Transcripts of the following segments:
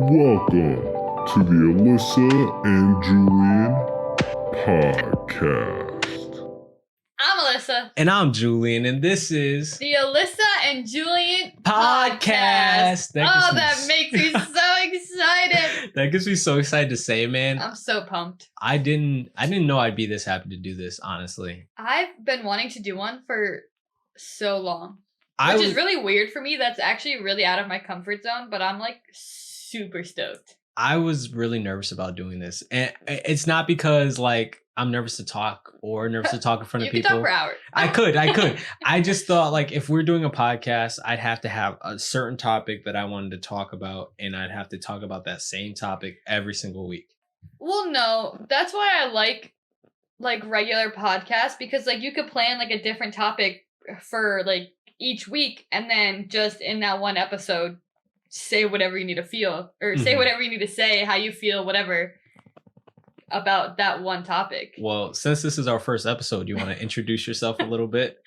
Welcome to the Alyssa and Julian Podcast. I'm Alyssa. And I'm Julian, and this is The Alyssa and Julian Podcast. That makes me so excited. That gets me so excited to say, man. I'm so pumped. I didn't know I'd be this happy to do this, honestly. I've been wanting to do one for so long. Which is really weird for me. That's actually really out of my comfort zone, but I'm like super stoked. I was really nervous about doing this. And it's not because like I'm nervous to talk or nervous to talk in front of people. You can talk for hours. I could. I just thought like if we're doing a podcast, I'd have to have a certain topic that I wanted to talk about, and I'd have to talk about that same topic every single week. Well, no, that's why I like regular podcasts, because like you could plan like a different topic for like each week, and then just in that one episode say whatever you need to feel, or say whatever you need to say, how you feel, whatever about that one topic. Well, since this is our first episode, you want to introduce yourself a little bit?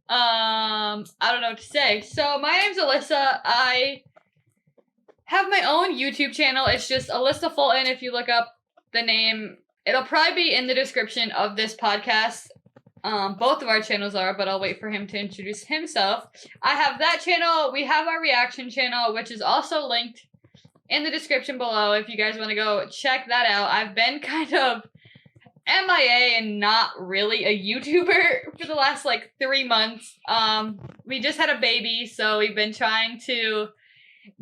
I don't know what to say. So my name's Alyssa. I have my own YouTube channel. It's just Alyssa Fulton. If you look up the name, it'll probably be in the description of this podcast. Both of our channels are, but I'll wait for him to introduce himself. I have that channel. We have our reaction channel, which is also linked in the description below if you guys want to go check that out. I've been kind of MIA and not really a YouTuber for the last like 3 months. We just had a baby, so we've been trying to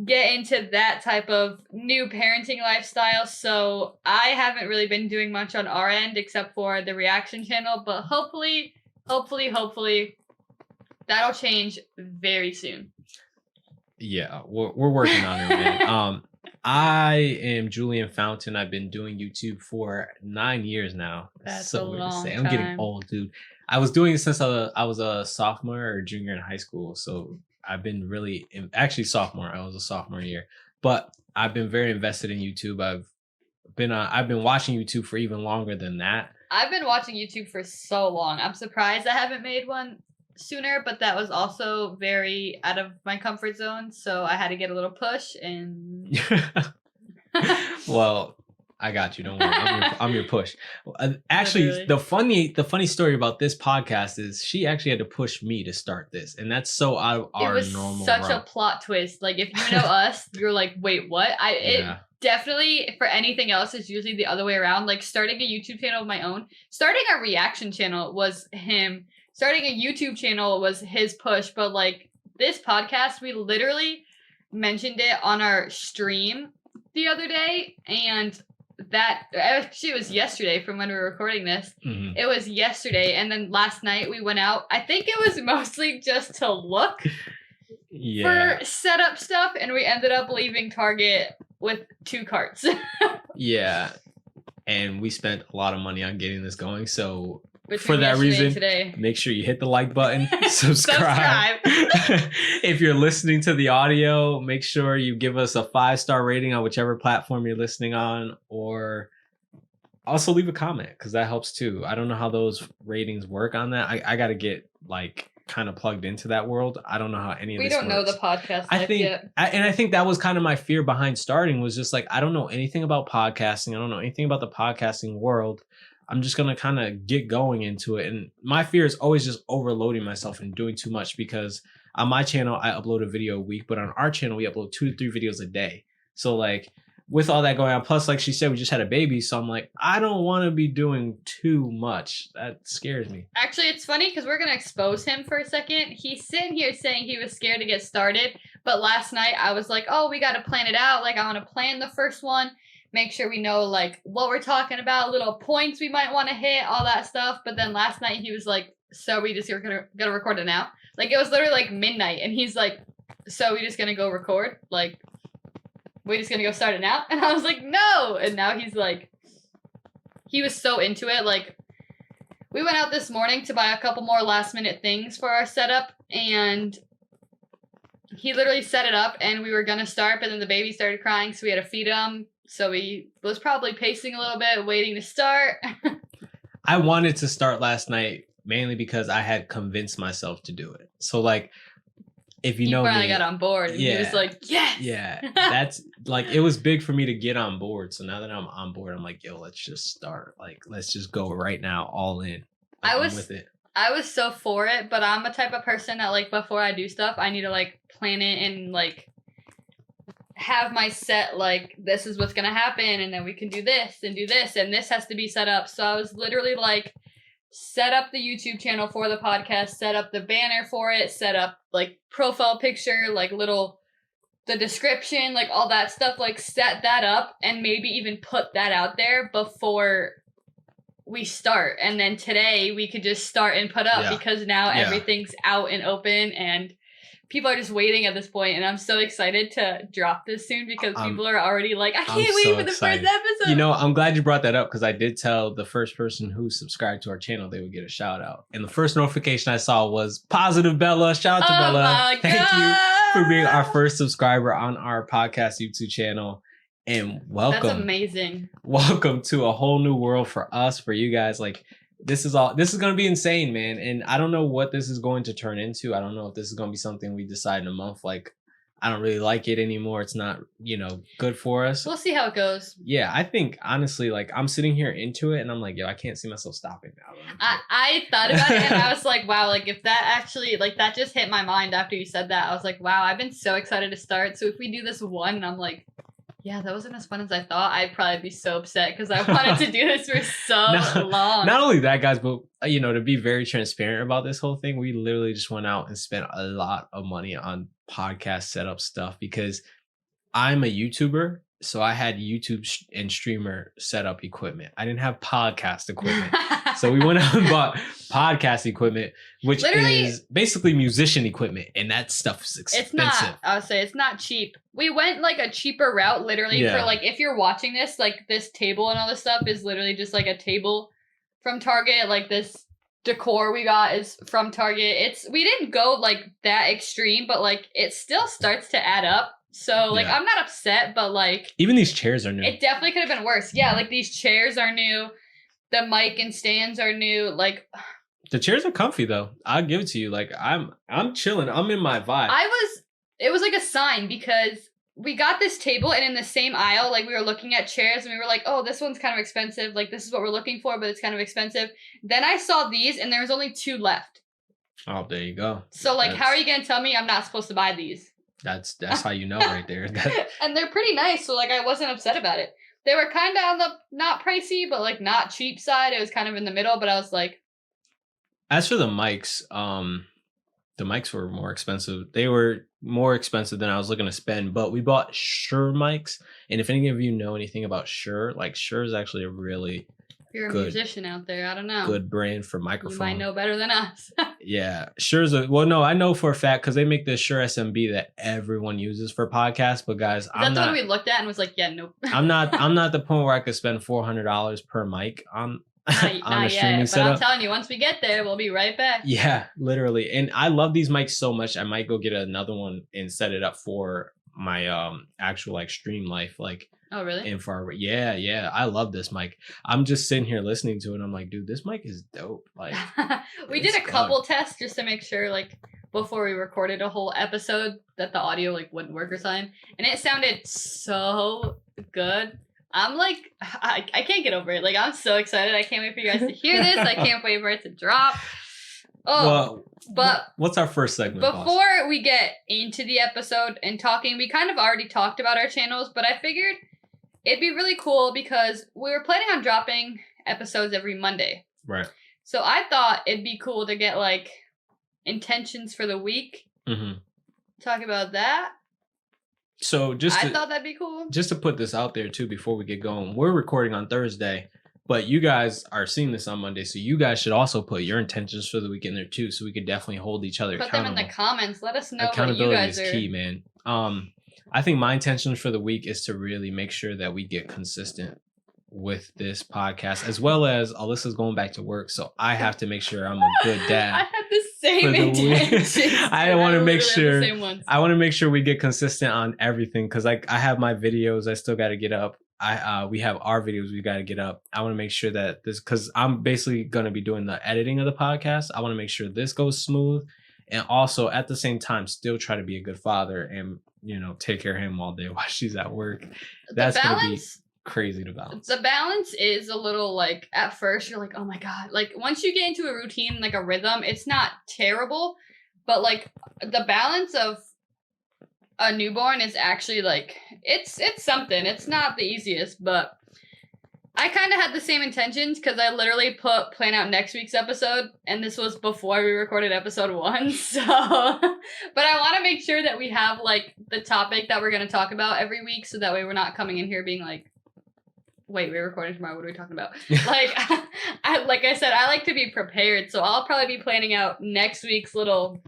get into that type of new parenting lifestyle, so I haven't really been doing much on our end except for the reaction channel, but hopefully that'll change very soon. Yeah, we're working on it, man. I am Julian Fountain. I've been doing YouTube for 9 years now. That's so a weird long to say. time. I'm getting old, dude. I was doing it since I was a sophomore or junior in high school, so I've been actually sophomore. I was a sophomore year, but I've been very invested in YouTube. I've been watching YouTube for even longer than that. I've been watching YouTube for so long. I'm surprised I haven't made one sooner, but that was also very out of my comfort zone, so I had to get a little push and Well, I got you. Don't worry. I'm your push. Actually, the funny story about this podcast is she actually had to push me to start this, and that's so out of our normal. It was such a plot twist. Like if you know us, you're like, wait, what? It definitely, for anything else, is usually the other way around. Like starting a YouTube channel of my own, starting a reaction channel was him. Starting a YouTube channel was his push, but like this podcast, we literally mentioned it on our stream the other day, and that actually was yesterday from when we were recording this. It was yesterday, and then last night we went out. I think it was mostly just to look for setup stuff, and we ended up leaving Target with 2 carts. Yeah, and we spent a lot of money on getting this going, so between for that reason, today, make sure you hit the like button, subscribe. If you're listening to the audio, make sure you give us a 5-star rating on whichever platform you're listening on, or also leave a comment because that helps too. I don't know how those ratings work on that. I got to get like kind of plugged into that world. I don't know how any of this works. We don't know the podcast life yet. I think that was kind of my fear behind starting, was just like, I don't know anything about podcasting. I don't know anything about the podcasting world. I'm just going to kind of get going into it. And my fear is always just overloading myself and doing too much, because on my channel, I upload a video a week, but on our channel, we upload 2 to 3 videos a day. So like with all that going on, plus like she said, we just had a baby. So I'm like, I don't want to be doing too much. That scares me. Actually, it's funny because we're going to expose him for a second. He's sitting here saying he was scared to get started. But last night I was like, oh, we got to plan it out. Like I want to plan the first one. Make sure we know like what we're talking about, little points we might want to hit, all that stuff. But then last night he was like, so we just gonna record it now? Like it was literally like midnight, and he's like, so we just gonna go record? Like we just gonna go start it now? And I was like, no. And now he's like, he was so into it. Like we went out this morning to buy a couple more last minute things for our setup, and he literally set it up and we were gonna start, but then the baby started crying, so we had to feed him. So he was probably pacing a little bit, waiting to start. I wanted to start last night mainly because I had convinced myself to do it. So like if you know finally me, got on board and he was like, yes. Yeah. like it was big for me to get on board. So now that I'm on board, I'm like, yo, let's just start. Like, let's just go right now, all in. Like, I'm with it. I was so for it, but I'm a type of person that like before I do stuff, I need to like plan it and like have my set like this is what's gonna happen, and then we can do this, and this has to be set up. So I was literally like set up the YouTube channel for the podcast, set up the banner for it, set up like profile picture, like the description, like all that stuff, like set that up and maybe even put that out there before we start. And then today we could just start and put up because now everything's out and open and people are just waiting at this point, and I'm so excited to drop this soon because people are already like, I can't wait for the first episode. You know, I'm glad you brought that up because I did tell the first person who subscribed to our channel they would get a shout out. And the first notification I saw was Positive Bella. Shout out to Bella. Thank you for being our first subscriber on our podcast YouTube channel. And welcome. That's amazing. Welcome to a whole new world for us, for you guys. Like, this is going to be insane, man. And I don't know what this is going to turn into. I don't know if this is going to be something we decide in a month. Like, I don't really like it anymore. It's not, good for us. We'll see how it goes. Yeah, I think, honestly, like, I'm sitting here into it and I'm like, yo, I can't see myself stopping now. I thought about it and I was like, wow, like, if that actually, like, that just hit my mind after you said that. I was like, wow, I've been so excited to start. So if we do this one, and I'm like, yeah, that wasn't as fun as I thought, I'd probably be so upset because I wanted to do this for so long. Not only that, guys, but, to be very transparent about this whole thing, we literally just went out and spent a lot of money on podcast setup stuff because I'm a YouTuber. So I had YouTube and streamer setup equipment. I didn't have podcast equipment. So we went out and bought podcast equipment, which is basically musician equipment. And that stuff is expensive. It's not, I would say it's not cheap. We went like a cheaper route, literally for like, if you're watching this, like this table and all this stuff is literally just like a table from Target. Like this decor we got is from Target. We didn't go like that extreme, but like it still starts to add up. So, like, I'm not upset, but, like... Even these chairs are new. It definitely could have been worse. Yeah, like, these chairs are new. The mic and stands are new. Like... The chairs are comfy, though. I'll give it to you. Like, I'm chilling. I'm in my vibe. It was, like, a sign because we got this table, and in the same aisle, like, we were looking at chairs, and we were like, oh, this one's kind of expensive. Like, this is what we're looking for, but it's kind of expensive. Then I saw these, and there was only 2 left. Oh, there you go. So, like, how are you going to tell me I'm not supposed to buy these? That's how you know right there. And they're pretty nice, so like I wasn't upset about it. They were kind of on the not pricey, but like not cheap side. It was kind of in the middle, but I was like... As for the mics were more expensive. They were more expensive than I was looking to spend, but we bought Shure mics. And if any of you know anything about Shure, like Shure is actually a really... You're a musician out there. I don't know. Good brand for microphone. You might know better than us. Yeah. Shure's no, I know for a fact because they make this Shure SMB that everyone uses for podcasts. But guys, that's what we looked at and was like, yeah, nope. I'm not the point where I could spend $400 per mic on a streaming setup. I'm telling you, once we get there, we'll be right back. Yeah, literally. And I love these mics so much. I might go get another one and set it up for my actual like stream life. Like, oh, really? Yeah. I love this mic. I'm just sitting here listening to it. And I'm like, dude, this mic is dope. Like, we did a couple tests just to make sure, like, before we recorded a whole episode that the audio like wouldn't work or something, and it sounded so good. I'm like, I can't get over it. Like, I'm so excited. I can't wait for you guys to hear this. I can't wait for it to drop. Oh, well, but what's our first segment? Before we get into the episode and talking, we kind of already talked about our channels, but I figured it'd be really cool because we were planning on dropping episodes every Monday. Right. So I thought it'd be cool to get like intentions for the week. Mm-hmm. Talk about that. So I thought that'd be cool. Just to put this out there too, before we get going, we're recording on Thursday, but you guys are seeing this on Monday, so you guys should also put your intentions for the week in there too, so we could definitely hold each other accountable. Put them in the comments. Let us know what you Accountability guys is key, man. I think my intentions for the week is to really make sure that we get consistent with this podcast, as well as Alyssa's going back to work, so I have to make sure I'm a good dad. I had the same intentions. I want to make sure. I want to make sure we get consistent on everything because, like, I have my videos I still got to get up. We have our videos we got to get up. I want to make sure that this, because I'm basically going to be doing the editing of the podcast. I want to make sure this goes smooth, and also at the same time still try to be a good father and, you know, take care of him all day while she's at work. That's going to be crazy to balance. The balance is a little like, at first you're like, oh my God. Like once you get into a routine, like a rhythm, it's not terrible, but like the balance of a newborn is actually like, it's something. It's not the easiest, but I kind of had the same intentions because I literally plan out next week's episode, and this was before we recorded episode 1. So, but I want to make sure that we have like the topic that we're going to talk about every week, so that way we're not coming in here being like, wait, we're recording tomorrow. What are we talking about? Like, like I said, I like to be prepared, so I'll probably be planning out next week's little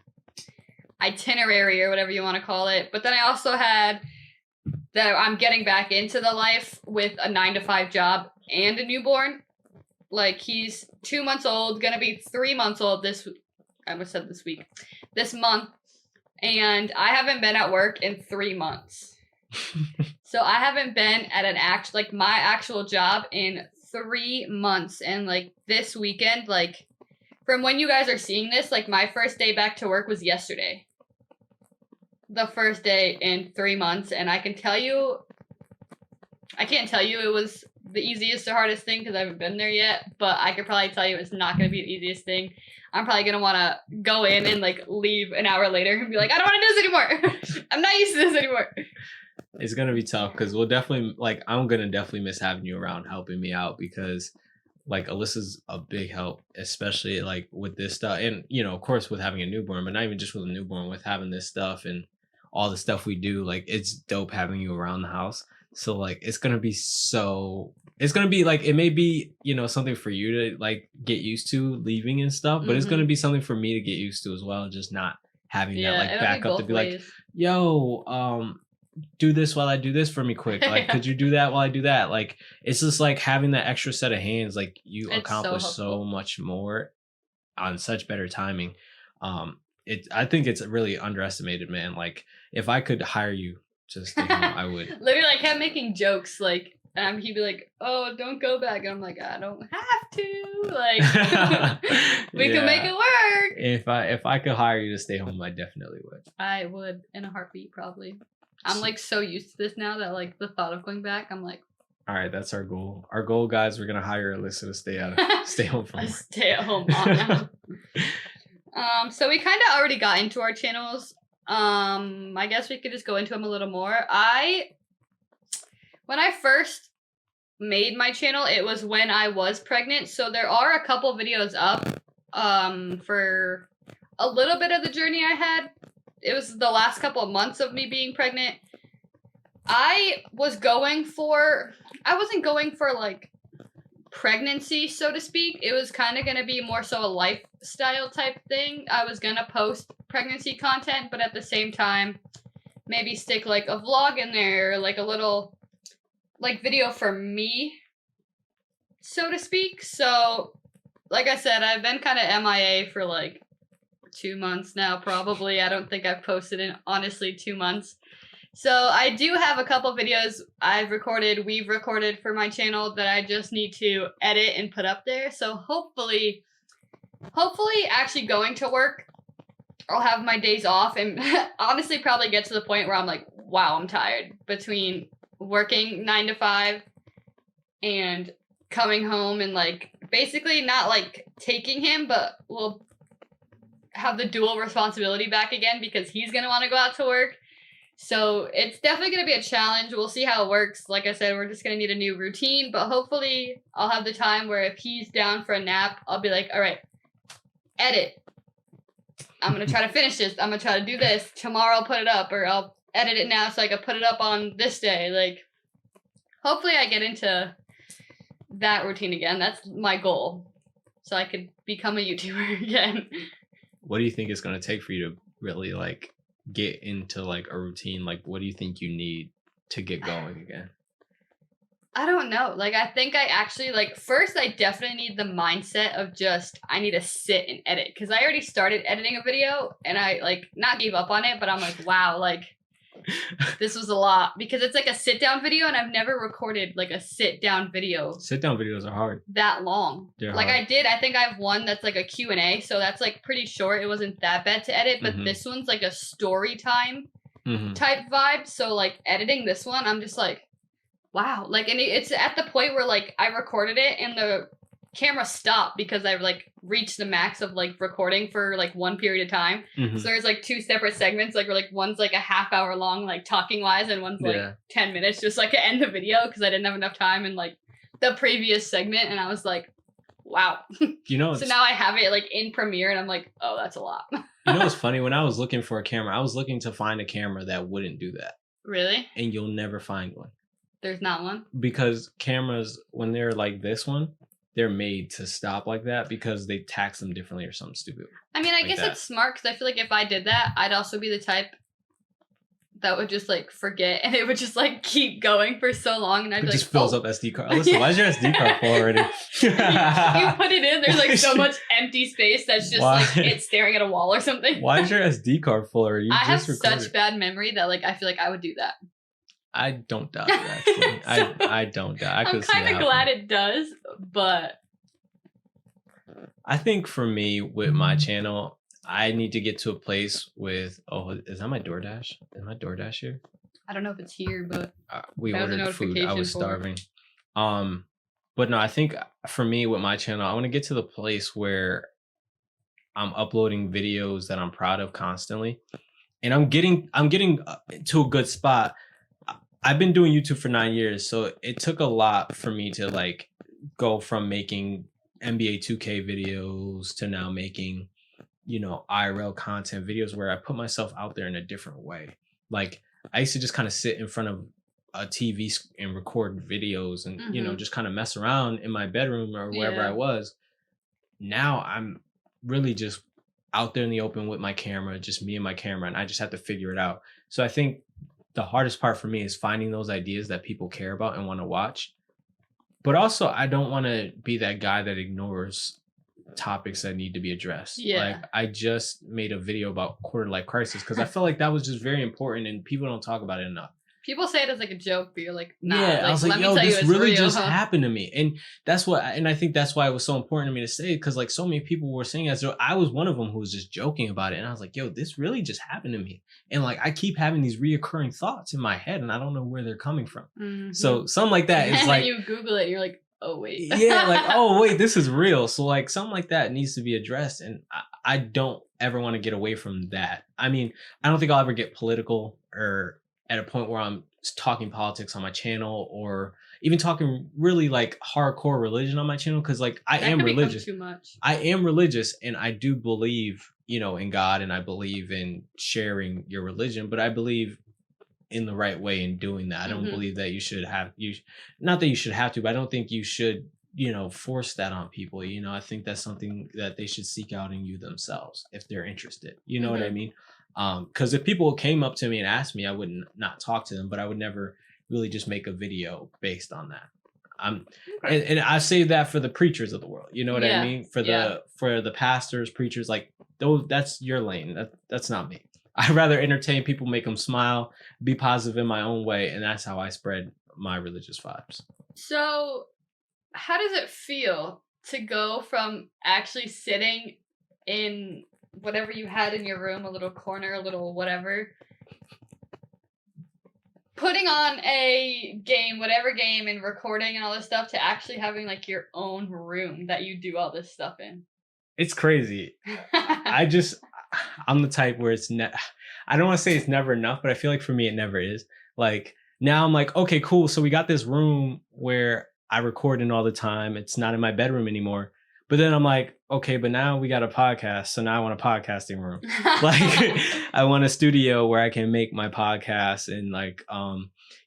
itinerary or whatever you want to call it. But then I also had that I'm getting back into the life with a 9-to-5 job and a newborn. Like he's 2 months old, gonna be 3 months old this month, and I haven't been at work in 3 months. So I haven't been at my actual job in 3 months, and like this weekend, like from when you guys are seeing this, like my first day back to work was yesterday. The first day in 3 months, and I can't tell you it was the easiest or hardest thing because I haven't been there yet, but I could probably tell you it's not going to be the easiest thing. I'm probably going to want to go in and like leave an hour later and be like, I don't want to do this anymore. I'm not used to this anymore. It's going to be tough because I'm going to definitely miss having you around helping me out, because like Alyssa's a big help, especially like with this stuff. And, you know, of course with having a newborn, but not even just with a newborn, with having this stuff and all the stuff we do, like it's dope having you around the house. So like it's gonna be like, it may be, you know, something for you to like get used to leaving and stuff, but it's gonna be something for me to get used to as well, just not having that like backup to be ways. Like, yo, do this while I do this for me quick. Like, could you do that while I do that? Like, it's just like having that extra set of hands, like you accomplish so much more on such better timing. I think it's really underestimated, man. Like, if I could hire you to stay home, I would. Literally, I kept making jokes, like, he'd be like, "Oh, don't go back," and I'm like, "I don't have to." Like, we can make it work. If I could hire you to stay home, I definitely would. I would in a heartbeat, probably. I'm like so used to this now that like the thought of going back, I'm like. All right, that's our goal. Our goal, guys, we're gonna hire Alyssa to stay home from work. Stay at home. So we kind of already got into our channels. I guess we could just go into them a little more. When I first made my channel, it was when I was pregnant. So there are a couple videos up, for a little bit of the journey I had. It was the last couple of months of me being pregnant. I wasn't going for like pregnancy, so to speak. It was kind of going to be more so a lifestyle type thing. I was going to post pregnancy content, but at the same time, maybe stick like a vlog in there, like a little like video for me, so to speak. So, like I said, I've been kind of MIA for like 2 months now, probably. I don't think I've posted in, honestly, 2 months. So I do have a couple videos we've recorded for my channel that I just need to edit and put up there. So hopefully actually going to work, I'll have my days off and honestly probably get to the point where I'm like, wow, I'm tired between working 9 to 5 and coming home and like basically not like taking him, but we'll have the dual responsibility back again because he's going to want to go out to work. So it's definitely going to be a challenge. We'll see how it works. Like I said, we're just going to need a new routine, but hopefully I'll have the time where if he's down for a nap, I'll be like, all right, edit. I'm going to try to finish this. I'm going to try to do this. Tomorrow I'll put it up, or I'll edit it now so I can put it up on this day. Like, hopefully I get into that routine again. That's my goal. So I could become a YouTuber again. What do you think it's going to take for you to really like get into like a routine? Like, what do you think you need to get going again? I don't know. Like, I think I actually, like, first I definitely need the mindset of just, I need to sit and edit. Because I already started editing a video and I, like, not gave up on it, but I'm like, wow, like, this was a lot because it's like a sit down video and I've never recorded like a sit down video. Sit down videos are hard. That long. They're like hard. I think I have one that's like a Q&A, so that's like pretty short. It wasn't that bad to edit, but this one's like a story time type vibe. So like editing this one, I'm just like, wow. Like, and it's at the point where like I recorded it and the camera stopped because I like reached the max of like recording for like one period of time. So there's like two separate segments, like where like one's like a half hour long, like talking wise, and one's like 10 minutes just like to end the video because I didn't have enough time in like the previous segment. And I was like, wow. You know, so now I have it like in Premiere and I'm like, oh, that's a lot. You know what's funny? When I was looking for a camera, I was looking to find a camera that wouldn't do that. Really? And you'll never find one. There's not one? Because cameras, when they're like this one, they're made to stop like that because they tax them differently or something stupid. I mean, I guess it's smart because I feel like if I did that, I'd also be the type that would just like forget and it would just like keep going for so long and I'd be like, just fills up SD card. Listen, why is your SD card full already? you put it in, there's like so much empty space that's just like it's staring at a wall or something. Why is your SD card full already? I have such bad memory that like I feel like I would do that. I don't doubt it, actually. I don't doubt it. I'm kind of glad it does, but I think for me with my channel, I need to get to a place with, is that my DoorDash? Is my DoorDash here? I don't know if it's here, but we ordered food. I was starving. But no, I think for me with my channel, I want to get to the place where I'm uploading videos that I'm proud of constantly. And I'm getting to a good spot. I've been doing YouTube for 9 years, so it took a lot for me to like go from making NBA 2K videos to now making, you know, IRL content videos where I put myself out there in a different way. Like I used to just kind of sit in front of a TV and record videos and, you know, just kind of mess around in my bedroom or wherever I was. Now I'm really just out there in the open with my camera, just me and my camera, and I just have to figure it out. So I think the hardest part for me is finding those ideas that people care about and want to watch. But also, I don't want to be that guy that ignores topics that need to be addressed. Like I just made a video about quarter life crisis because I felt like that was just very important and people don't talk about it enough. People say it as like a joke, but you're like, nah. Yeah, I was like, yo, this really just happened to me. And that's what, and I think that's why it was so important to me to say it, because like so many people were saying as though I was one of them who was just joking about it. And I was like, yo, this really just happened to me. And like, I keep having these reoccurring thoughts in my head and I don't know where they're coming from. So something like that is like, you Google it and you're like, oh wait. Yeah, like, oh wait, this is real. So like something like that needs to be addressed. And I don't ever want to get away from that. I mean, I don't think I'll ever get political or at a point where I'm talking politics on my channel or even talking really like hardcore religion on my channel. Cause like I am religious. Too much. I am religious and I do believe, you know, in God and I believe in sharing your religion, but I believe in the right way in doing that. I don't believe that you should have, not that you should have to, but I don't think you should, you know, force that on people. You know, I think that's something that they should seek out in you themselves if they're interested. You know what I mean? Because if people came up to me and asked me, I would not talk to them, but I would never really just make a video based on that. And I say that for the preachers of the world. You know what I mean? For the pastors, preachers, like those, that's your lane. That's not me. I'd rather entertain people, make them smile, be positive in my own way, and that's how I spread my religious vibes. So, how does it feel to go from actually sitting in whatever you had in your room, a little corner, a little whatever, putting on a game, whatever game, and recording and all this stuff, to actually having like your own room that you do all this stuff in? It's crazy. I'm the type where I don't want to say it's never enough, but I feel like for me, it never is. Like now I'm like, okay, cool. So we got this room where I record in all the time. It's not in my bedroom anymore. But then I'm like, okay, but now we got a podcast. So now I want a podcasting room. Like I want a studio where I can make my podcast. And like,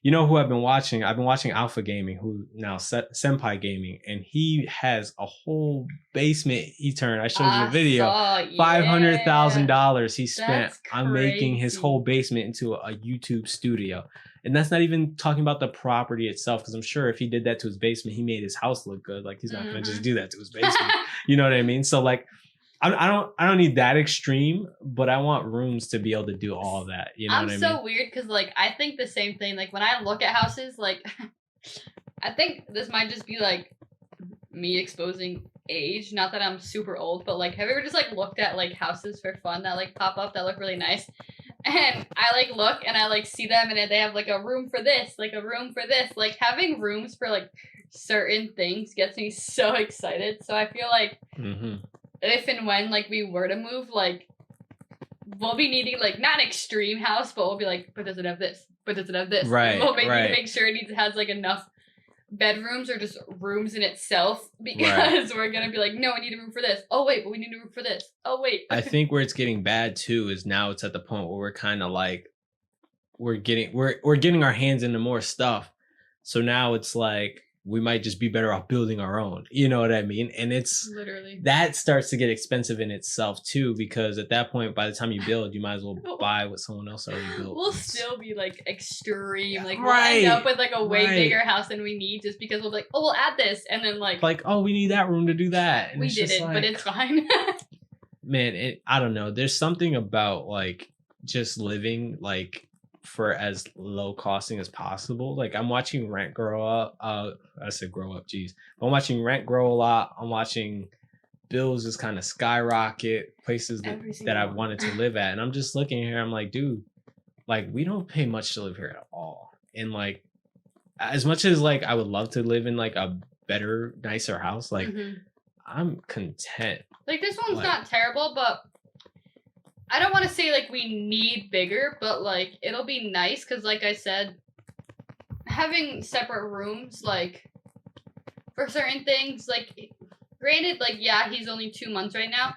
you know who I've been watching? I've been watching Alpha Gaming, who now Senpai Gaming. And he has a whole basement he turned. I showed you the video. $500,000 he spent on making his whole basement into a YouTube studio. And that's not even talking about the property itself, because I'm sure if he did that to his basement, he made his house look good. Like he's not going to just do that to his basement. You know what I mean? So like, I don't need that extreme, but I want rooms to be able to do all of that. You know I'm what I mean? so weird because like I think the same thing. Like when I look at houses, like I think this might just be like me exposing age. Not that I'm super old, but like have you ever just like looked at like houses for fun that like pop up that look really nice? And I like look and I like see them and they have like a room for this, like a room for this. Like having rooms for like certain things gets me so excited. So I feel like if and when like we were to move, like we'll be needing like not an extreme house, but we'll be like, but does it have this? But does it have this? Right. We'll make sure it has like enough bedrooms or just rooms in itself because we're gonna be like, no, we need a room for this. Oh wait, but we need a room for this. Oh wait. I think where it's getting bad too is now it's at the point where we're kind of like we're getting our hands into more stuff. So now it's like we might just be better off building our own. You know what I mean? And it's literally that starts to get expensive in itself too, because at that point, by the time you build, you might as well buy what someone else already built. We'll still be like extreme. Like we'll end up with like a way bigger house than we need just because we'll be like, oh, we'll add this. And then like oh, we need that room to do that. And we did it, but it's fine. Man, I don't know. There's something about like just living like for as low costing as possible. Like I'm watching rent grow up. I said grow up, geez. I'm watching rent grow a lot. I'm watching bills just kind of skyrocket, places that I wanted to live at. And I'm just looking here, I'm like, dude, like we don't pay much to live here at all. And like as much as like I would love to live in like a better, nicer house, like I'm content. Like this one's not terrible, but I don't want to say like we need bigger, but like it'll be nice because like I said, having separate rooms like for certain things, like granted, like yeah, he's only 2 months right now,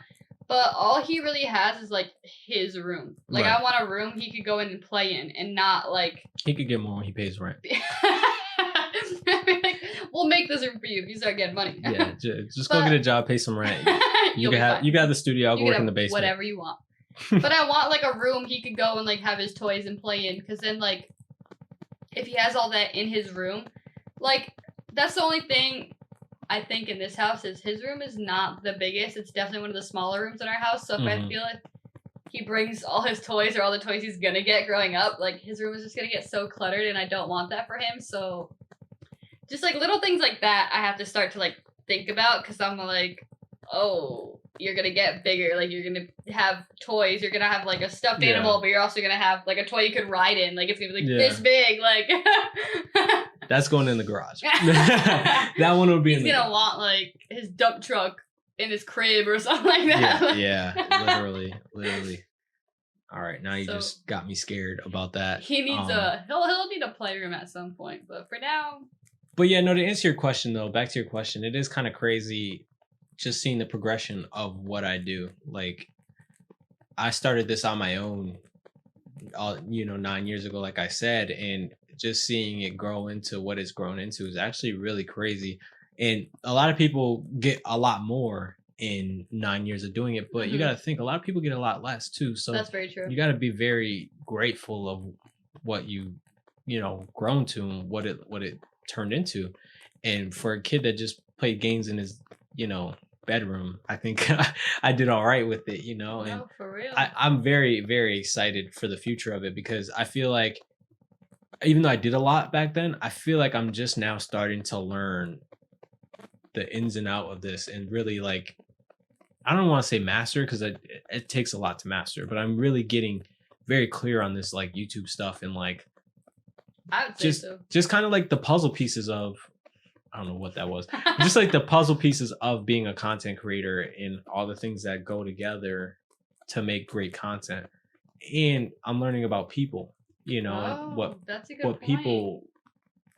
but all he really has is like his room. Like I want a room he could go in and play in and not like he could get more when he pays rent. Like, we'll make this room for you if you start getting money. Yeah, just go get a job, pay some rent. You got the studio, I'll go work in the basement. Whatever you want. But I want like a room he could go and like have his toys and play in, because then like if he has all that in his room, like that's the only thing I think in this house is his room is not the biggest. It's definitely one of the smaller rooms in our house. So if I feel like he brings all his toys or all the toys he's gonna get growing up, like his room is just gonna get so cluttered, and I don't want that for him. So just like little things like that I have to start to like think about, because I'm like, oh, you're gonna get bigger, like you're gonna have toys, you're gonna have like a stuffed animal, but you're also gonna have like a toy you could ride in, like it's gonna be like this big, like that's going in the garage. That one would be he's gonna want like his dump truck in his crib or something like that. Yeah, literally. All right, now you just got me scared about that. He needs he'll need a playroom at some point, but for now. But yeah, no, to answer your question though, back to your question, it is kind of crazy just seeing the progression of what I do. Like I started this on my own, 9 years ago, like I said, and just seeing it grow into what it's grown into is actually really crazy. And a lot of people get a lot more in 9 years of doing it, but you got to think a lot of people get a lot less too. So that's very true. You got to be very grateful of what grown to and what it turned into. And for a kid that just played games in his, bedroom, I think I did all right with it, and no, for real. I'm very, very excited for the future of it, because I feel like even though I did a lot back then, I feel like I'm just now starting to learn the ins and out of this and really like, I don't want to say master, because it takes a lot to master, but I'm really getting very clear on this like YouTube stuff, and like I would say so. Just kind of like the puzzle pieces of, I don't know what that was. Just like the puzzle pieces of being a content creator and all the things that go together to make great content. And I'm learning about people, and what people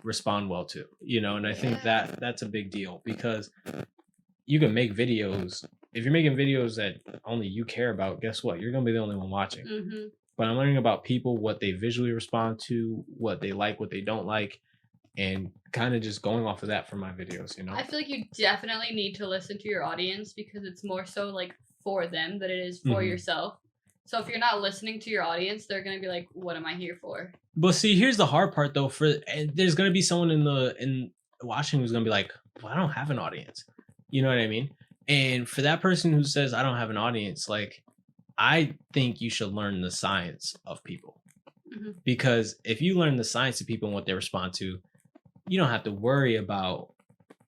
respond well to, and I think that's a big deal, because you can make videos. If you're making videos that only you care about, guess what? You're going to be the only one watching. But I'm learning about people, what they visually respond to, what they like, what they don't like, and kind of just going off of that for my videos, I feel like you definitely need to listen to your audience, because it's more so like for them than it is for yourself. So if you're not listening to your audience, they're going to be like, what am I here for? But see, here's the hard part though, there's going to be someone in watching who's going to be like, well, I don't have an audience. You know what I mean? And for that person who says, I don't have an audience, like, I think you should learn the science of people. Because if you learn the science of people and what they respond to, you don't have to worry about,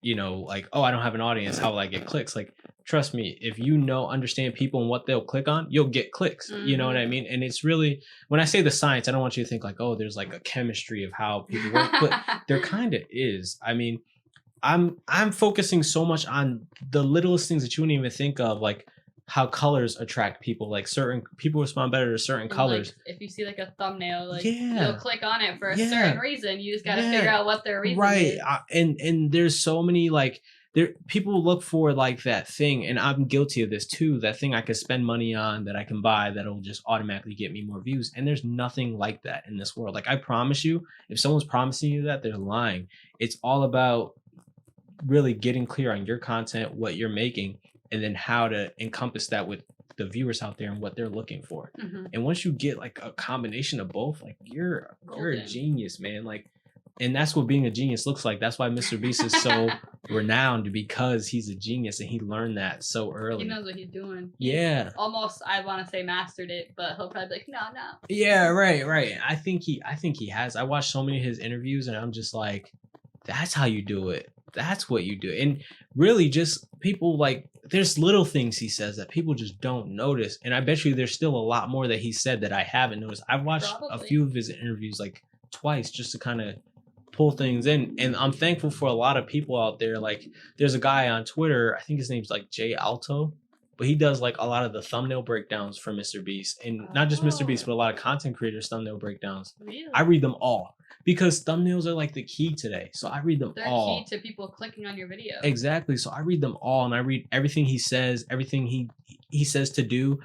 like, oh, I don't have an audience. How will I get clicks? Like, trust me, if understand people and what they'll click on, you'll get clicks. You know what I mean? And it's really, when I say the science, I don't want you to think like, oh, there's like a chemistry of how people work, but there kind of is. I mean, I'm focusing so much on the littlest things that you wouldn't even think of, like how colors attract people. Like certain people respond better to certain And, colors. like, if you see like a thumbnail, like Yeah. you'll click on it for a Yeah. certain reason. You just got to Yeah. figure out what their reason Right. is. And there's so many, like, people look for like that thing, and I'm guilty of this too, that thing I could spend money on, that I can buy, that'll just automatically get me more views. And there's nothing like that in this world. Like, I promise you, if someone's promising you that, they're lying. It's all about really getting clear on your content, what you're making, and then how to encompass that with the viewers out there and what they're looking for. And once you get like a combination of both, like, you're a Golden. genius, man. Like, and that's what being a genius looks like. That's why Mr. Beast is so renowned, because he's a genius and he learned that so early. He knows what he's doing. Yeah. Almost, I want to say mastered it, but he'll probably be like, no. Yeah, right. I think he has. I watched so many of his interviews and I'm just like, that's how you do it. That's what you do. And really, just people, like, there's little things he says that people just don't notice. And I bet you there's still a lot more that he said that I haven't noticed. I've watched a few of his interviews like twice just to kind of pull things in. And I'm thankful for a lot of people out there. Like, there's a guy on Twitter, I think his name's like Jay Alto, but he does like a lot of the thumbnail breakdowns for Mr. Beast. And not just Mr. Beast, but a lot of content creators' thumbnail breakdowns. Really? I read them all, because thumbnails are like the key today. So I read them They're all. key to people clicking on your video. Exactly. So I read them all, and I read everything he says, everything he says to do.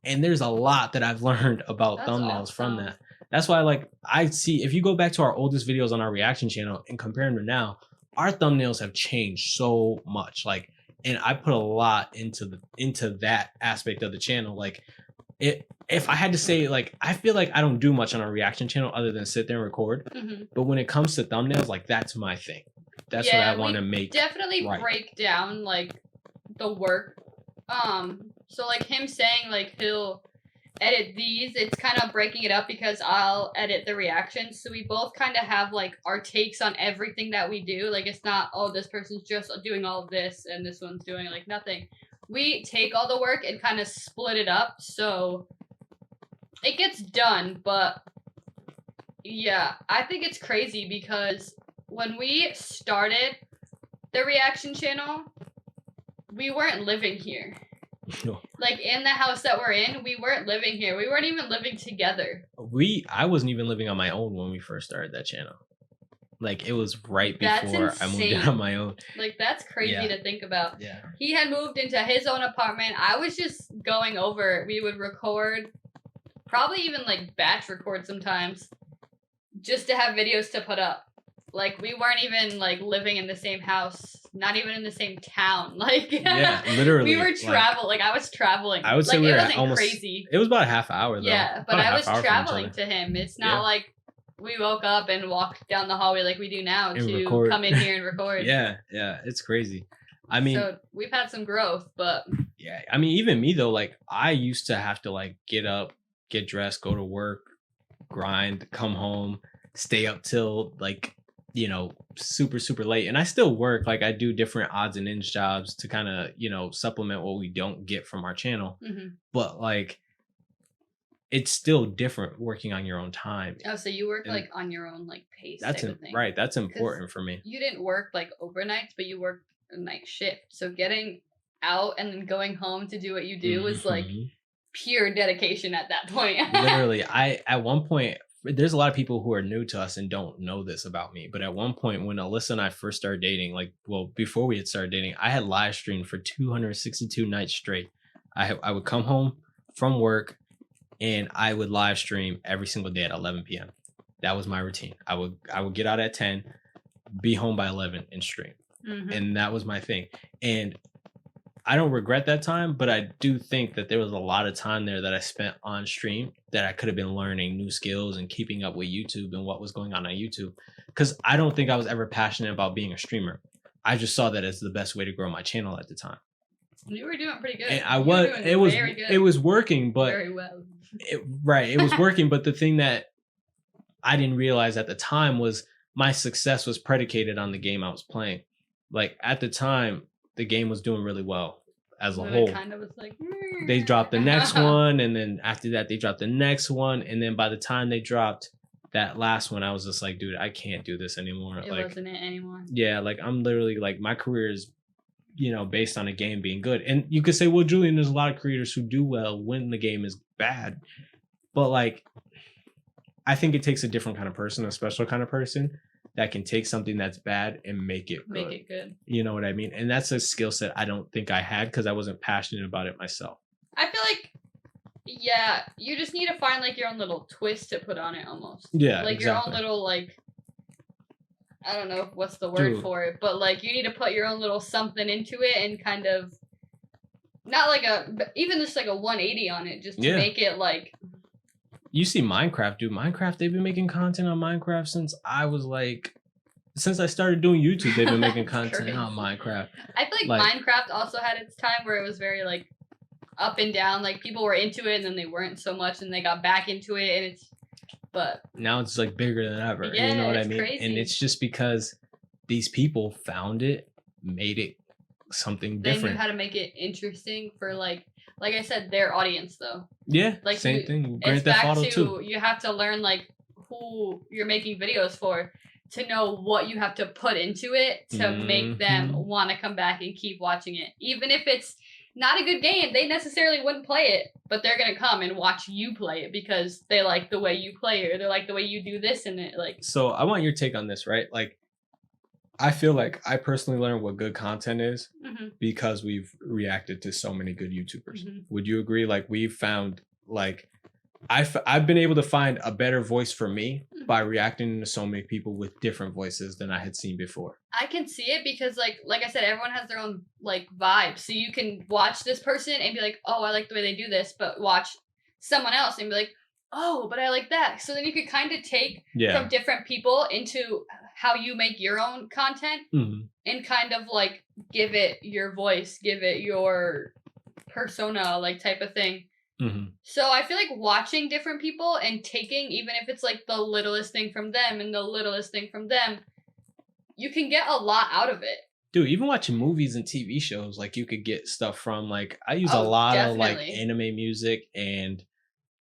And there's a lot that I've learned about That's thumbnails from awesome. that. That's why, like, I see, if you go back to our oldest videos on our reaction channel and compare them to now, our thumbnails have changed so much. Like, and I put a lot into that aspect of the channel. Like, if I had to say, like, I feel like I don't do much on our reaction channel other than sit there and record. But when it comes to thumbnails, like, that's my thing. That's what I want to make. Definitely right. break down like the work. So like him saying like he'll edit these, it's kind of breaking it up because I'll edit the reactions. So we both kind of have like our takes on everything that we do. Like, it's not, oh, this person's just doing all of this and this one's doing like nothing. We take all the work and kind of split it up, so it gets done. But yeah, I think it's crazy because when we started the reaction channel, we weren't living here. No. Like, in the house that we're in, we weren't living here. We weren't even living together. I wasn't even living on my own when we first started that channel. Like, it was right That's before I moved in insane. on my own. Like, that's crazy Yeah. to think about. Yeah. He had moved into his own apartment. I was just going over. We would record, probably even like batch record sometimes, just to have videos to put up. Like, we weren't even like living in the same house, not even in the same town. Like, Yeah, literally. we were like I was traveling. I would say like, we it were wasn't almost crazy. It was about a half hour though. Yeah, but About a I half was hour from each traveling other. to him. It's not Yeah. like we woke up and walked down the hallway like we do now And to record. come in here and record. Yeah, it's crazy. I mean, so we've had some growth, but yeah, I mean, even me though, like, I used to have to like get up, get dressed, go to work, grind, come home, stay up till like, super, super late. And I still work. Like, I do different odds and ends jobs to kind of, supplement what we don't get from our channel. But like, it's still different working on your own time. oh, so you work And like on your own like pace. That's type of thing. right. That's important for me. You didn't work like overnights, but you worked a night shift. So getting out and then going home to do what you do was like Mhm. pure dedication at that point. Literally, at one point, there's a lot of people who are new to us and don't know this about me, but at one point when Alyssa and I first started dating, like, well, before we had started dating, I had live streamed for 262 nights straight. I would come home from work and I would live stream every single day at 11 p.m. That was my routine. I would get out at 10, be home by 11 and stream. And that was my thing. And I don't regret that time, but I do think that there was a lot of time there that I spent on stream that I could have been learning new skills and keeping up with YouTube and what was going on YouTube. Because I don't think I was ever passionate about being a streamer. I just saw that as the best way to grow my channel at the time. You were doing pretty good. And very good. it was working, but very well. It was working, but the thing that I didn't realize at the time was my success was predicated on the game I was playing. Like at the time, the game was doing really well as a whole. It kind of was like they dropped the next one, and then after that, they dropped the next one, and then by the time they dropped that last one, I was just like, dude, I can't do this anymore. It like, wasn't it anymore. Yeah, like I'm literally like my career is, based on a game being good, and you could say, well, Julian, there's a lot of creators who do well when the game is bad, but like, I think it takes a different kind of person, a special kind of person that can take something that's bad and make it good. You know what I mean? And that's a skill set I don't think I had because I wasn't passionate about it myself. I feel like, yeah, you just need to find like your own little twist to put on it almost. Yeah, like exactly. Your own little like, I don't know what's the word for it, but like you need to put your own little something into it and kind of, not like even just like a 180 on it, just to make it like. You see Minecraft, dude. Minecraft, they've been making content on Minecraft since I started doing YouTube, they've been making content on Minecraft. I feel like Minecraft also had its time where it was very like up and down. Like people were into it and then they weren't so much and they got back into it and but now it's like bigger than ever. Yeah, you know what I mean? Crazy. And it's just because these people found it, made it something different. They knew how to make it interesting for like I said, their audience though. Yeah, like same thing. Grand Theft Auto too. You have to learn like who you're making videos for to know what you have to put into it to make them want to come back and keep watching it. Even if it's not a good game, they necessarily wouldn't play it, but they're going to come and watch you play it because they like the way you play it or they like the way you do this in it. Like, so I want your take on this, right? Like, I feel like I personally learned what good content is because we've reacted to so many good YouTubers. Would you agree? Like we've found like I've been able to find a better voice for me by reacting to so many people with different voices than I had seen before. I can see it because like I said, everyone has their own like vibe. So you can watch this person and be like, oh, I like the way they do this, but watch someone else and be like, oh, but I like that. So then you could kind of take from different people into how you make your own content and kind of like give it your voice, give it your persona, like type of thing. So I feel like watching different people and taking, even if it's like the littlest thing from them and the littlest thing from them, you can get a lot out of it. Dude, even watching movies and TV shows, like you could get stuff from like, I use a lot of like anime music and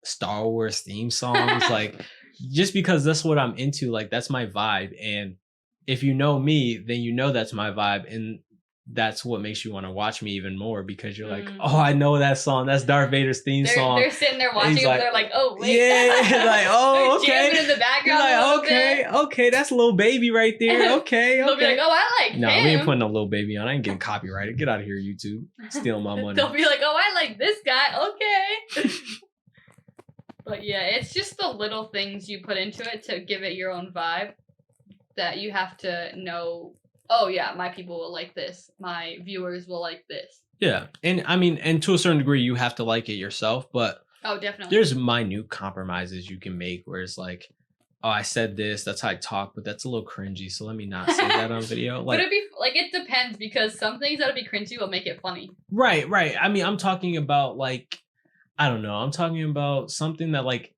Star Wars theme songs, like just because that's what I'm into, like that's my vibe. And if you know me, then you know that's my vibe. And that's what makes you want to watch me even more because you're like, oh, I know that song. That's Darth Vader's theme song. They're sitting there watching it, like, they're like, oh, wait. Yeah, like, oh, okay. Jamming in the background. Like, okay, that's Lil Baby right there. Okay, They'll be like, oh, I like him. No, we ain't putting no Lil Baby on. I ain't getting copyrighted. Get out of here, YouTube. Stealing my money. They'll be like, oh, I like this guy. Okay. But yeah, it's just the little things you put into it to give it your own vibe that you have to know. Oh yeah, my people will like this. My viewers will like this. Yeah, and I mean, and to a certain degree, you have to like it yourself. But definitely, there's minute compromises you can make where it's like, oh, I said this. That's how I talk, but that's a little cringy. So let me not say that on video. Like, but it'd be like it depends because some things that'll be cringy will make it funny. Right. I mean, I'm talking about like, I don't know. I'm talking about something that like.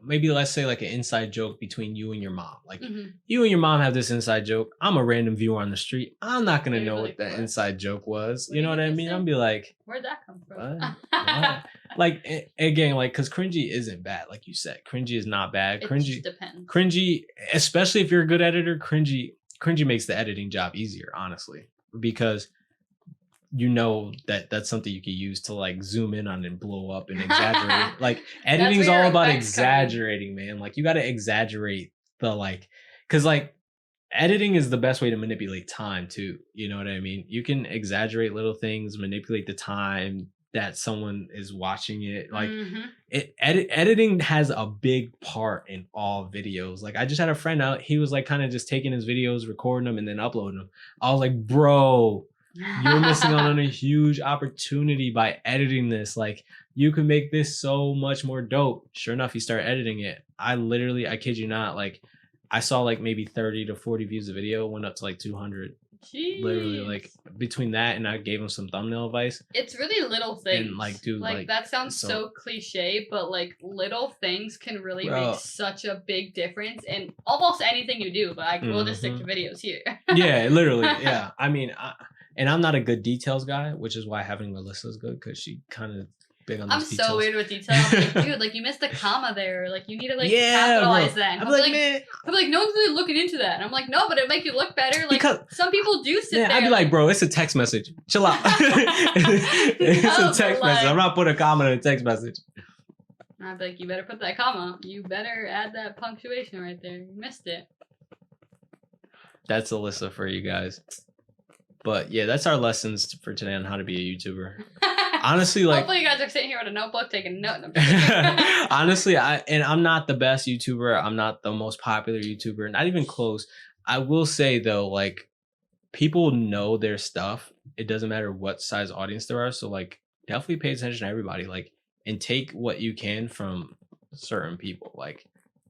Maybe let's say like an inside joke between you and your mom. Like you and your mom have this inside joke. I'm a random viewer on the street. I'm not going to know what the inside joke was. You know what I mean? I'll be like, where'd that come from? What? Like, again, like, because cringy isn't bad. Like you said, cringy is not bad. Cringy just depends. Cringy, especially if you're a good editor, cringy makes the editing job easier, honestly, because you know that that's something you can use to like zoom in on and blow up and exaggerate. Like editing is all about exaggerating, man. Like you got to exaggerate the like, because like editing is the best way to manipulate time too. You know what I mean? You can exaggerate little things, manipulate the time that someone is watching it. Like editing has a big part in all videos. Like I just had a friend out. He was like kind of just taking his videos, recording them, and then uploading them. I was like, bro. You're missing out on a huge opportunity by editing this. Like you can make this so much more dope. Sure enough, you start editing it. I kid you not, like I saw like maybe 30 to 40 views a video, went up to like 200, Jeez. Literally, like between that and I gave him some thumbnail advice. It's really little things. And like, dude, like that sounds so cliche, but like little things can really make such a big difference in almost anything you do. But we'll just stick to videos here. Yeah, literally. Yeah. I mean, I'm not a good details guy, which is why having Alyssa is good because she kind of big on those details. I'm so weird with details. I'm like, dude, like you missed a comma there. Like you need to capitalize that. I'm like, man. I'm like, no one's really looking into that. And I'm like, no, but it'll make you look better. Like because some people do sit there. I'd be like, bro, it's a text message. Chill out. It's a text message. I'm not putting a comma in a text message. I'd be like, you better put that comma. You better add that punctuation right there. You missed it. That's Alyssa for you guys. But yeah, that's our lessons for today on how to be a YouTuber. Honestly, like hopefully you guys are sitting here with a notebook taking notes. Honestly, I'm not the best YouTuber. I'm not the most popular YouTuber, not even close. I will say though, like people know their stuff. It doesn't matter what size audience there are. So like definitely pay attention to everybody. Like and take what you can from certain people. Like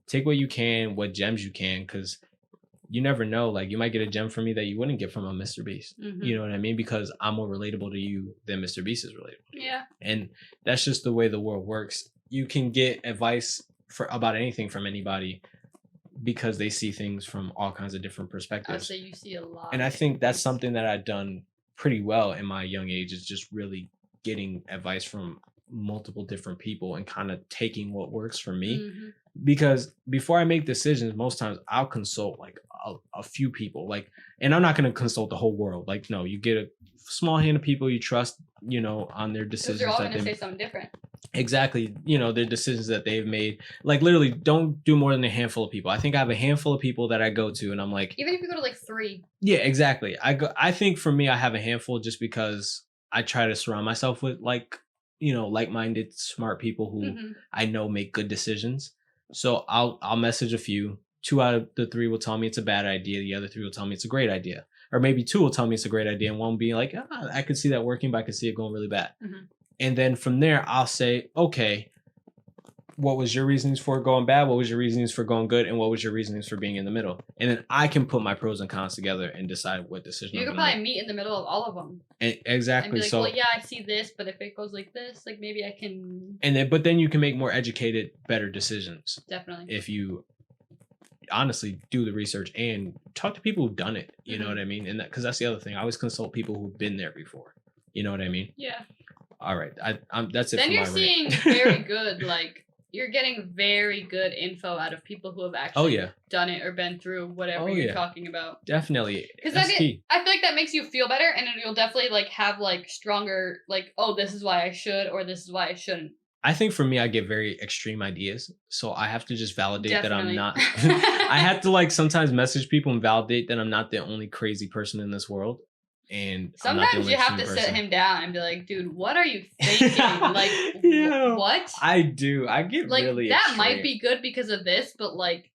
take what you can, what gems you can, because you never know. Like you might get a gem from me that you wouldn't get from a Mr. Beast. You know what I mean? Because I'm more relatable to you than Mr. Beast is relatable to you. Yeah. And that's just the way the world works. You can get advice about anything from anybody because they see things from all kinds of different perspectives. I'd say you see a lot. And I think that's something that I've done pretty well in my young age is just really getting advice from multiple different people and kind of taking what works for me. Because before I make decisions, most times I'll consult like a few people, like, and I'm not going to consult the whole world. Like, no, you get a small hand of people you trust, you know, on their decisions. They're all going to say something different. Exactly. You know, their decisions that they've made. Like literally don't do more than a handful of people. I think I have a handful of people that I go to and I'm like, even if you go to like 3. Yeah, exactly. I think for me, I have a handful just because I try to surround myself with like, you know, like-minded, smart people who I know make good decisions. So I'll message a few. 2 out of the 3 will tell me it's a bad idea. The other 3 will tell me it's a great idea. Or maybe 2 will tell me it's a great idea. And one will be like, I could see that working, but I could see it going really bad. And then from there, I'll say, okay, what was your reasonings for it going bad? What was your reasonings for going good? And what was your reasonings for being in the middle? And then I can put my pros and cons together and decide what decision you could probably meet in the middle of all of them. Exactly. And be like, so, well, yeah, I see this, but if it goes like this, like maybe I can. But then you can make more educated, better decisions. Definitely. If you honestly do the research and talk to people who've done it, you know what I mean? And because that's the other thing. I always consult people who've been there before. You know what I mean? Yeah. All right. That's it. Then for you're my seeing rant. very good, like you're getting very good info out of people who have actually done it or been through whatever you're talking about. Definitely. Because I feel like that makes you feel better, and you'll definitely like have like stronger, like, oh, this is why I should, or this is why I shouldn't. I think for me, I get very extreme ideas. So I have to just validate that I'm not. I have to like sometimes message people and validate that I'm not the only crazy person in this world. And sometimes you have to sit him down and be like, dude, what are you thinking? Like, what? I do. I get like, really that extreme. might be good because of this, but like,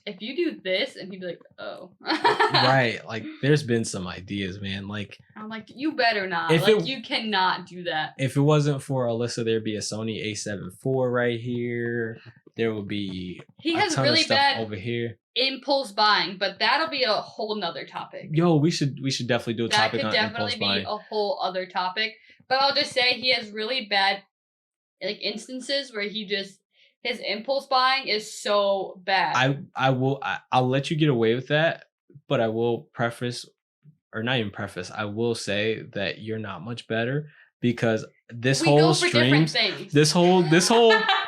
if you do this, and he'd be like, oh. Right. Like, there's been some ideas, man. Like, I'm like, you better not. Like, you cannot do that. If it wasn't for Alyssa, there'd be a Sony A7 IV right here. There would be he has really bad over here. Impulse buying, but that'll be a whole nother topic. Yo, we should definitely do a topic on impulse buying. That could definitely be a whole other topic. But I'll just say he has really bad like instances where his impulse buying is so bad. I'll let you get away with that, but I will I will say that you're not much better because this whole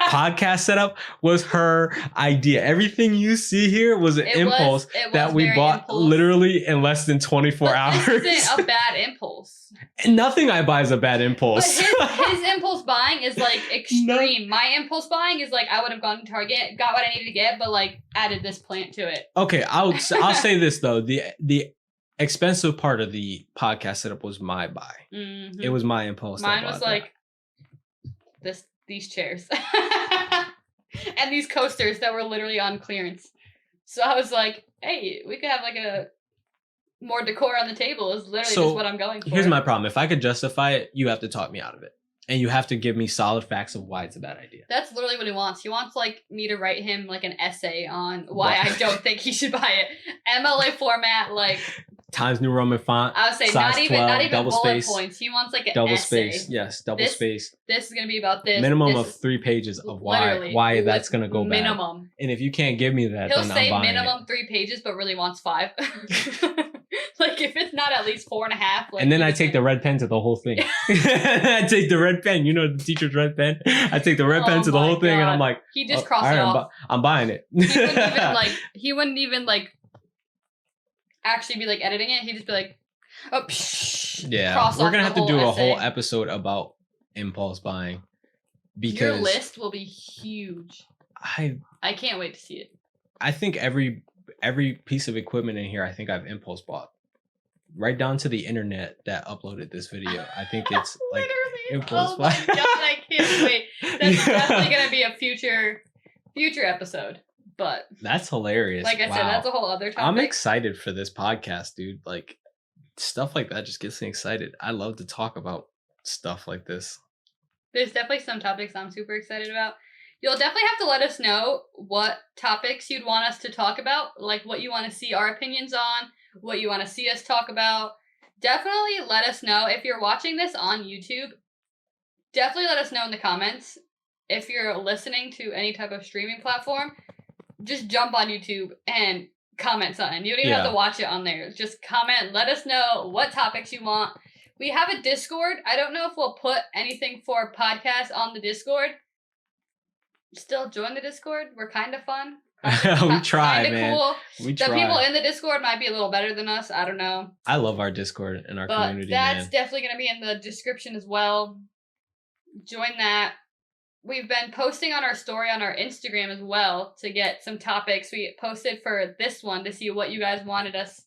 podcast setup was her idea. Everything you see here was an impulse that we bought literally in less than 24 hours. This isn't a bad impulse. And nothing I buy is a bad impulse. But his impulse buying is like extreme. No. My impulse buying is like I would have gone to Target, got what I needed to get, but like added this plant to it. Okay, I'll say this though. The expensive part of the podcast setup was my buy. It was my impulse. Mine was like these chairs and these coasters that were literally on clearance. So I was like, hey, we could have like a more decor on the table is literally just what I'm going for. Here's my problem. If I could justify it, you have to talk me out of it. And you have to give me solid facts of why it's a bad idea. That's literally what he wants. He wants like me to write him like an essay on why I don't think he should buy it. MLA format, like Times New Roman font. I would say size not even 12, double bullet space, points. He wants like an double essay. space. Yes, double space. This is gonna be about this. Minimum this of 3 pages of literally, why that's gonna go minimum. bad. And if you can't give me that, He'll then say I'm buying minimum it. 3 pages, but really wants 5. Like if it's not at least 4.5. Like, and then I take the red pen to the whole thing. I take the red pen. You know the teacher's red pen. I take the red pen to the whole thing, and I'm like, he just crossed it off. I'm buying it. He wouldn't even actually be like editing it. He'd just be like, oh, psh, yeah. We're gonna have to do a whole episode about impulse buying because your list will be huge. I can't wait to see it. I think every piece of equipment in here, I think I've impulse bought. Right down to the internet that uploaded this video. I think it's like impulse oh buy. my god, I can't wait. That's definitely gonna be a future episode. But that's hilarious. Like I said, that's a whole other topic. I'm excited for this podcast, dude. Like stuff like that just gets me excited. I love to talk about stuff like this. There's definitely some topics I'm super excited about. You'll definitely have to let us know what topics you'd want us to talk about, like what you want to see our opinions on, what you want to see us talk about. Definitely let us know. If you're watching this on YouTube, definitely let us know in the comments. If you're listening to any type of streaming platform, just jump on YouTube and comment something. You don't even have to watch it on there. Just comment. Let us know what topics you want. We have a Discord. I don't know if we'll put anything for podcasts on the Discord. Still join the Discord. We're kind of fun. We try, man. Cool. We try. The people in the Discord might be a little better than us. I don't know. I love our Discord and our community, that's definitely going to be in the description as well. Join that. We've been posting on our story on our Instagram as well to get some topics. We posted for this one to see what you guys wanted us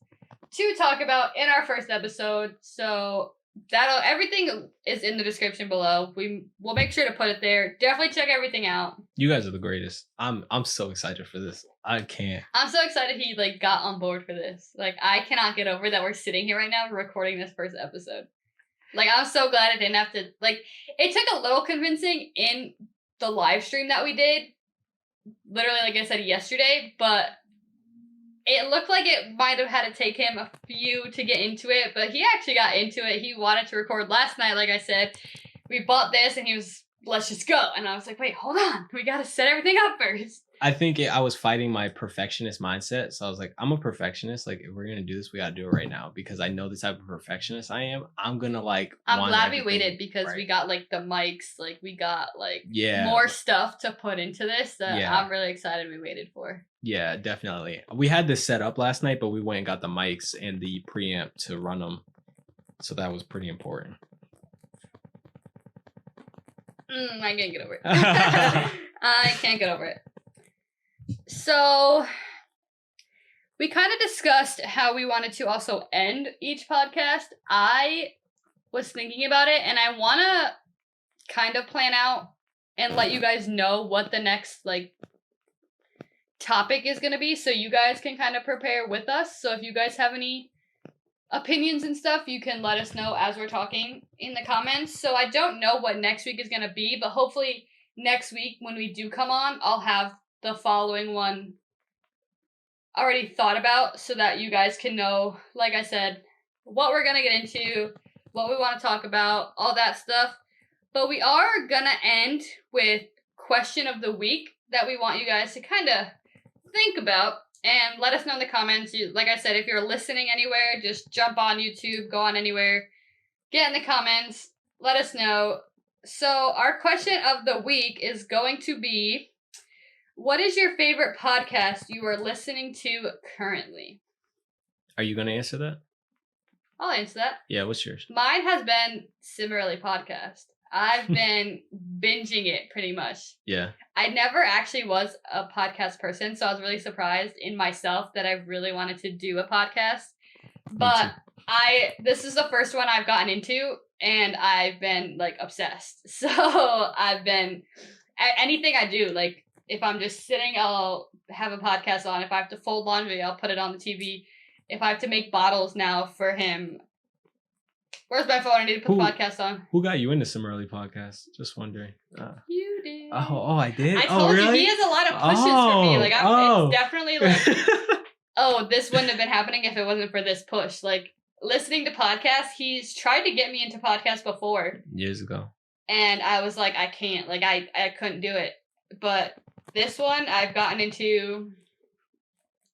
to talk about in our first episode. So everything is in the description below. We'll make sure to put it there. Definitely check everything out. You guys are the greatest. I'm so excited for this. I can't. I'm so excited he got on board for this. I cannot get over that we're sitting here right now recording this first episode. I'm so glad I didn't have to it took a little convincing in the live stream that we did. Literally, like I said yesterday, but it looked like it might have had to take him a few to get into it, but he actually got into it. He wanted to record last night, like I said. We bought this, and he was, let's just go. And I was like, wait, hold on. We got to set everything up first. I think I was fighting my perfectionist mindset. So I was like, I'm a perfectionist. If we're going to do this, we got to do it right now. Because I know the type of perfectionist I am. I'm going to I'm glad we waited because we got the mics. We got more stuff to put into this that I'm really excited we waited for. Yeah, definitely. We had this set up last night, but we went and got the mics and the preamp to run them. So that was pretty important. I can't get over it. I can't get over it. So, we kind of discussed how we wanted to also end each podcast. I was thinking about it, and I want to kind of plan out and let you guys know what the next, topic is going to be, so you guys can kind of prepare with us. So if you guys have any opinions and stuff, you can let us know as we're talking in the comments. So I don't know what next week is going to be, but hopefully next week when we do come on, I'll have the following one already thought about so that you guys can know, like I said, what we're going to get into, what we want to talk about, all that stuff. But we are going to end with question of the week that we want you guys to kind of think about and let us know in the comments. Like I said, if you're listening anywhere, just jump on YouTube, go on anywhere, get in the comments, let us know. So our question of the week is going to be, what is your favorite podcast you are listening to currently? Are you going to answer that? I'll answer that. Yeah, what's yours? Mine has been Similarly Podcast. I've been binging it pretty much. Yeah. I never actually was a podcast person, so I was really surprised in myself that I really wanted to do a podcast. But this is the first one I've gotten into, and I've been obsessed. So I've been anything I do, if I'm just sitting, I'll have a podcast on. If I have to fold laundry, I'll put it on the TV. If I have to make bottles now for him, where's my phone? I need to put the podcast on. Who got you into Similarly Podcast? Just wondering. You did. Oh, I did? I told you, he has a lot of pushes for me. It's definitely oh, this wouldn't have been happening if it wasn't for this push. Like, listening to podcasts, he's tried to get me into podcasts before. Years ago. And I was like, I can't. Like, I couldn't do it. But this one, I've gotten into.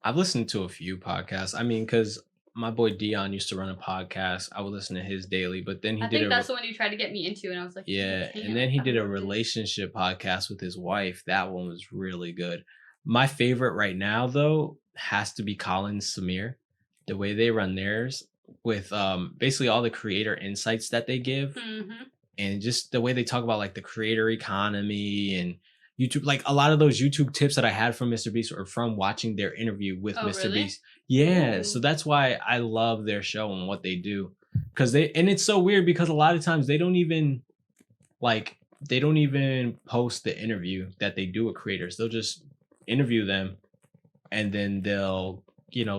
I've listened to a few podcasts. I mean, because my boy Dion used to run a podcast. I would listen to his daily, but then I think that's the one you tried to get me into, and I was like, yeah. And then he did a relationship podcast with his wife. That one was really good. My favorite right now, though, has to be Colin Samir. The way they run theirs with basically all the creator insights that they give, and just the way they talk about like the creator economy and YouTube, like a lot of those YouTube tips that I had from Mr. Beast or from watching their interview with Mr. Really? Beast. Yeah. Ooh. So that's why I love their show and what they do. And it's so weird because a lot of times they don't even post the interview that they do with creators. They'll just interview them and then they'll,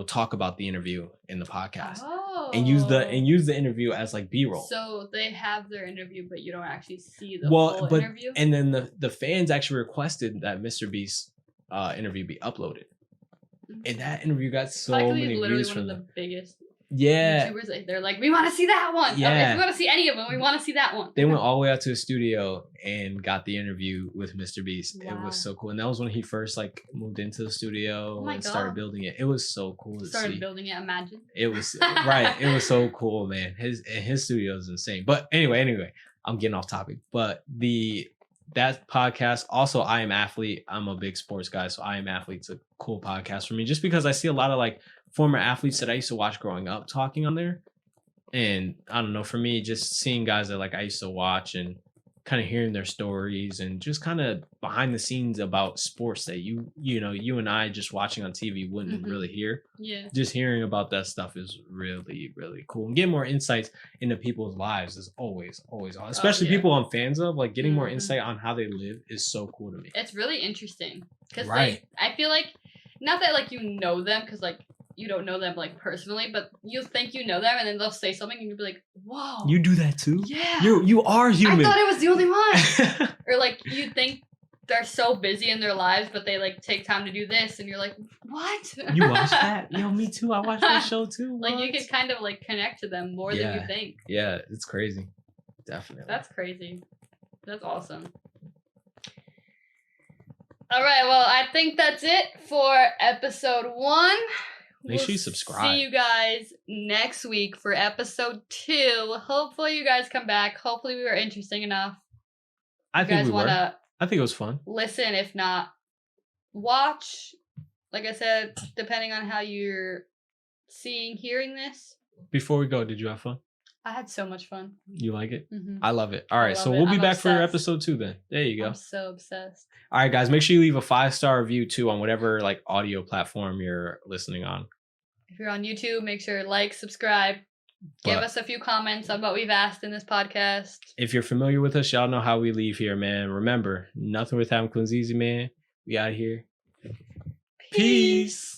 talk about the interview in the podcast. And use the interview as like B-roll. So they have their interview, but you don't actually see the full interview. And then the fans actually requested that Mr. Beast interview be uploaded, and that interview got so many views from the biggest. Yeah, YouTubers, they're like, we want to see that one. Yeah, if we want to see any of them, we want to see that one. They went all the way out to the studio and got the interview with Mr. Beast. Wow. It was so cool, and that was when he first like moved into the studio and started building it. It was so cool to see. Started building it. Imagine. It was right. It was so cool, man. His studio is insane. But anyway, I'm getting off topic. But that podcast, also I Am Athlete. I'm a big sports guy, so I Am Athlete's a cool podcast for me, just because I see a lot of like former athletes that I used to watch growing up talking on there. And I don't know, for me, just seeing guys that like I used to watch and kind of hearing their stories and just kind of behind the scenes about sports that you and I just watching on TV wouldn't really hear. Yeah. Just hearing about that stuff is really, really cool. And getting more insights into people's lives is always awesome. Especially people I'm fans of, like getting more insight on how they live is so cool to me. It's really interesting. Because I feel like, not that like you know them, because like you don't know them like personally, but you think you know them, and then they'll say something, and you'll be like, "Whoa, you do that too? Yeah, you are human." I thought I was the only one. Or like you think they're so busy in their lives, but they like take time to do this, and you're like, "What? You watch that? Yo, me too. I watch that show too." Like you can kind of like connect to them more than you think. Yeah, it's crazy. Definitely. That's crazy. That's awesome. All right, well, I think that's it for episode 1. Make sure you subscribe. See you guys next week for episode 2. Hopefully you guys come back. Hopefully we were interesting enough. I think we were. I think it was fun. Listen, if not, watch. Like I said, depending on how you're hearing this. Before we go, did you have fun? I had so much fun. You like it? Mm-hmm. I love it. All right, so we'll be back for episode 2 then. There you go. I'm so obsessed. All right, guys, make sure you leave a 5-star review too on whatever like audio platform you're listening on. If you're on YouTube, make sure to like, subscribe, give us a few comments on what we've asked in this podcast. If you're familiar with us, y'all know how we leave here, man. Remember, nothing with having comes easy, man. We out here. Peace.